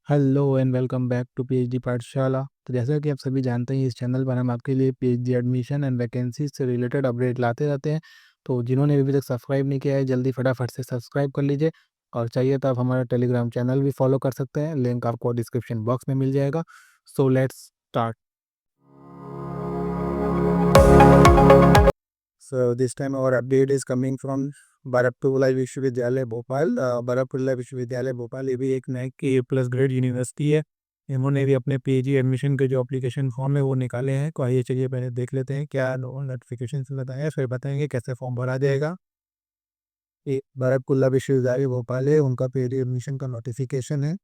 Hello and welcome back to PhD Pathshala. तो जैसा कि आप सभी जानते हैं, इस चैनल पर हम आपके लिए पीएचडी एडमिशन एंड वैकेंसी से रिलेटेड अपडेट लाते रहते हैं। तो जिन्होंने अभी तक सब्सक्राइब नहीं किया है, जल्दी फटाफट से सब्सक्राइब कर लीजिए। और चाहिए तो आप हमारा टेलीग्राम चैनल भी फॉलो कर सकते हैं, लिंक आपको डिस्क्रिप्शन बॉक्स में मिल जाएगा। So let's start. So this time our update is coming from Barkatullah विश्वविद्यालय भोपाल। बरकतुल्लाह विश्वविद्यालय भोपाल ये भी एक नैक की प्लस ग्रेड यूनिवर्सिटी है। इन्होंने भी अपने पीजी एडमिशन के जो एप्लीकेशन फॉर्म है वो निकाले हैं। तो आइए चलिए पहले देख लेते हैं क्या नोटिफिकेशन बताया, फिर बताएंगे कैसे फॉर्म भरा जाएगा। ये बरकतुल्लाह विश्वविद्यालय भोपाल है, उनका पीजी एडमिशन का नोटिफिकेशन है।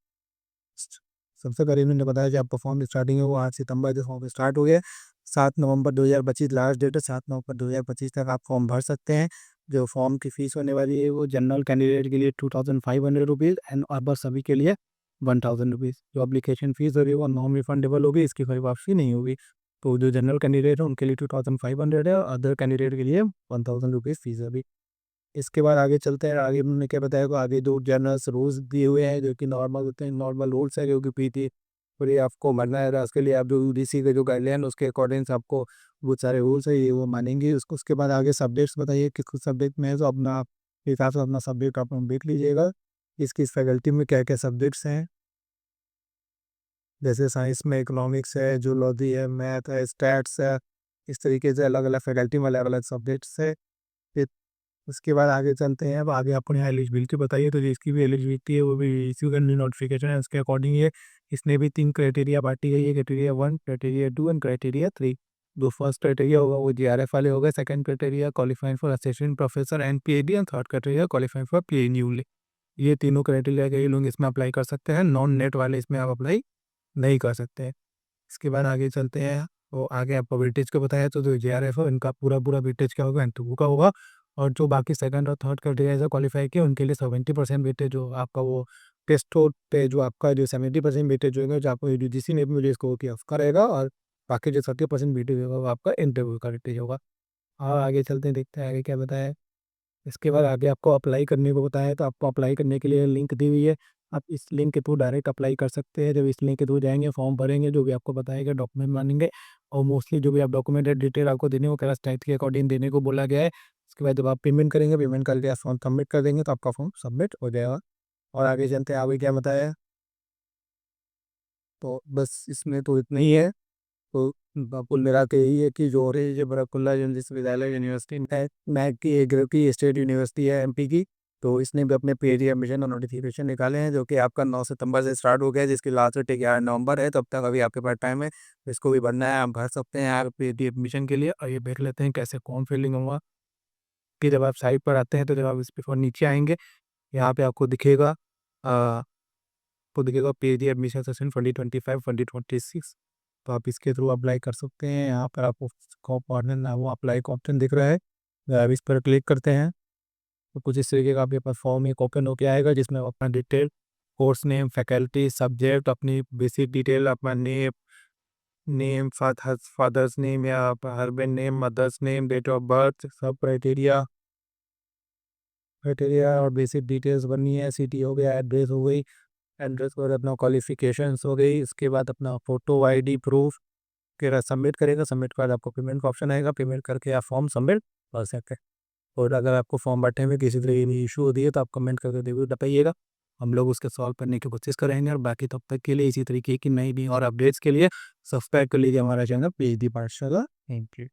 सबसे पहले इन्होंने बताया कि आपका फॉर्म स्टार्टिंग है वो 8 सितंबर से फॉर्म स्टार्ट हो गया। 7 नवंबर 2025 लास्ट डेट है। 7 नवंबर 2025 तक आप फॉर्म भर सकते हैं। जो फॉर्म की फ़ीस होने वाली है वो जनरल कैंडिडेट के लिए 2500 रुपीज़ एंड अदर सभी के लिए 1000 रुपीज़। जो एप्लीकेशन फ़ीस होगी वो नॉन रिफंडेबल होगी, इसकी कोई वापसी नहीं होगी। तो जो जनरल कैंडिडेट है उनके लिए 2500 है और अदर कैंडिडेट के लिए 1000 रुपीज़ फ़ीस है। इसके बाद आगे चलते हैं। आगे उन्होंने क्या बताया को आगे दो जनरल्स रूल्स दिए हुए हैं जो कि नॉर्मल होते हैं। नॉर्मल रूल्स है क्योंकि पीटी पूरी आपको मानना है, उसके लिए आप जो यूडीसी के जो गाइडलाइन उसके अकॉर्डिंग आपको बहुत सारे रूल्स है ये वो मानेंगे। उसके बाद आगे सब्जेक्ट्स बताइए कि कुछ सब्जेक्ट में है तो अपना हिसाब से अपना सब्जेक्ट आप देख लीजिएगा। किस फैकल्टी में क्या क्या सब्जेक्ट्स हैं, जैसे साइंस में इकोनॉमिक्स है, जूलॉजी है, मैथ है, स्टैट्स है। इस तरीके से अलग अलग फैकल्टी में अलग अलग सब्जेक्ट्स है। फिर उसके बाद आगे चलते हैं। अब आगे अपने एलिजिबिलिटी बताइए, तो जिसकी भी एलिजिबिलिटी है वो भी इश्यू करनी नोटिफिकेशन है उसके अकॉर्डिंग ये इसने भी 3 क्राइटेरिया बांटी गई है, क्राइटेरिया 1, क्राइटेरिया 2 एंड क्राइटेरिया 3। जो फर्स्ट क्राइटेरिया होगा वो जीआरएफ वाले होगा, second criteria qualifying for assistant professor and PhD and third criteria qualifying for PNU. ये तीनों क्राइटेरिया के लोग इसमें अप्लाई कर सकते हैं, नॉन नेट वाले इसमें आप अप्लाई नहीं कर सकते हैं। इसके बाद आगे चलते हैं। तो आगे आपको वेटेज को बताया, तो जो जेआरएफ है उनका पूरा पूरा वेटेज क्या होगा, इंटरव्यू का होगा। और जो बाकी सेकंड और थर्ड क्राइटेरिया से क्वालिफाई किए उनके लिए 70% वेटेज जो आपका वो टेस्ट पे जो आपका जो 70% वेटेज होगा जो आपको यूजीसी ने भी स्कोर किया उसका रहेगा। और बाकी जो 30% वेटेज होगा वो आपका इंटरव्यू का वेटेज होगा। और आगे चलते हैं, देखते हैं आगे क्या बताया है। इसके बाद आगे आपको अप्लाई करने को बताया है, तो आपको अप्लाई करने के लिए लिंक दी हुई है। आप इस लिंक के थ्रू डायरेक्ट अप्लाई कर सकते हैं। जब इस लिंक के थ्रू जाएंगे, फॉर्म भरेंगे, जो भी आपको बताएगा डॉक्यूमेंट मांगेंगे। और मोस्टली जो भी आप डॉक्यूमेंट डिटेल आपको देने को क्लास 10th के अकॉर्डिंग देने को बोला गया है। उसके बाद जब आप पेमेंट करेंगे, पेमेंट करके आप फॉर्म सबमिट कर देंगे तो आपका फॉर्म सबमिट हो जाएगा। और आगे चलते हैं, आगे क्या बताया है। तो बस इसमें तो इतना ही है। तो कुल मिला के यही है कि जो है ये बरकतुल्लाह विश्वविद्यालय यूनिवर्सिटी नैक की एक की स्टेट यूनिवर्सिटी है एमपी की। तो इसने भी अपने पीजी एडमिशन और नोटिफिकेशन निकाले हैं जो कि आपका 9 सितंबर से स्टार्ट हो गया है, जिसकी लास्ट डेट 11 नवंबर है। तब तक अभी आपके पास टाइम है, इसको भी भरना है, आप भर सकते हैं आप पीजी एडमिशन के लिए। और ये देख लेते हैं कैसे फॉर्म फिलिंग होगा। कि जब आप साइट पर आते हैं तो जब आप इस पर नीचे आएंगे, यहाँ पे आपको दिखेगा पीजी एडमिशन सेशन 2025-2026। तो आप इसके थ्रू अप्लाई कर सकते हैं। यहाँ पर आपको कॉप ऑर्डर ना वो अप्लाई का ऑप्शन दिख रहा है। आप इस पर क्लिक करते हैं तो कुछ इस तरीके का आपके पास फॉर्म एक ओपन होकर आएगा, जिसमें आप अपना detail, course name, faculty, subject, अपनी बेसिक डिटेल, अपना नेम नेम फादर्स नेम या husband name, mother's name, date of birth, सब क्राइटेरिया क्राइटेरिया और बेसिक डिटेल्स बननी है। सिटी हो गया, एड्रेस हो गई, एड्रेस और अपना क्वालिफिकेशंस हो गई। इसके बाद अपना फ़ोटो आईडी प्रूफ के सबमिट करेगा। सबमिट के बाद आपको पेमेंट का ऑप्शन आएगा, पेमेंट करके आप फॉर्म सबमिट कर सकते हैं। और अगर आपको फॉर्म भरने में किसी तरह की इशू होती है तो आप कमेंट करके जरूर बताइएगा, हम लोग उसके सॉल्व करने की कोशिश करेंगे। और बाकी तब तक के लिए इसी तरीके की नई नई और अपडेट्स के लिए सब्सक्राइब कर लीजिए हमारा चैनल पीएचडी पाठशाला। Thank you.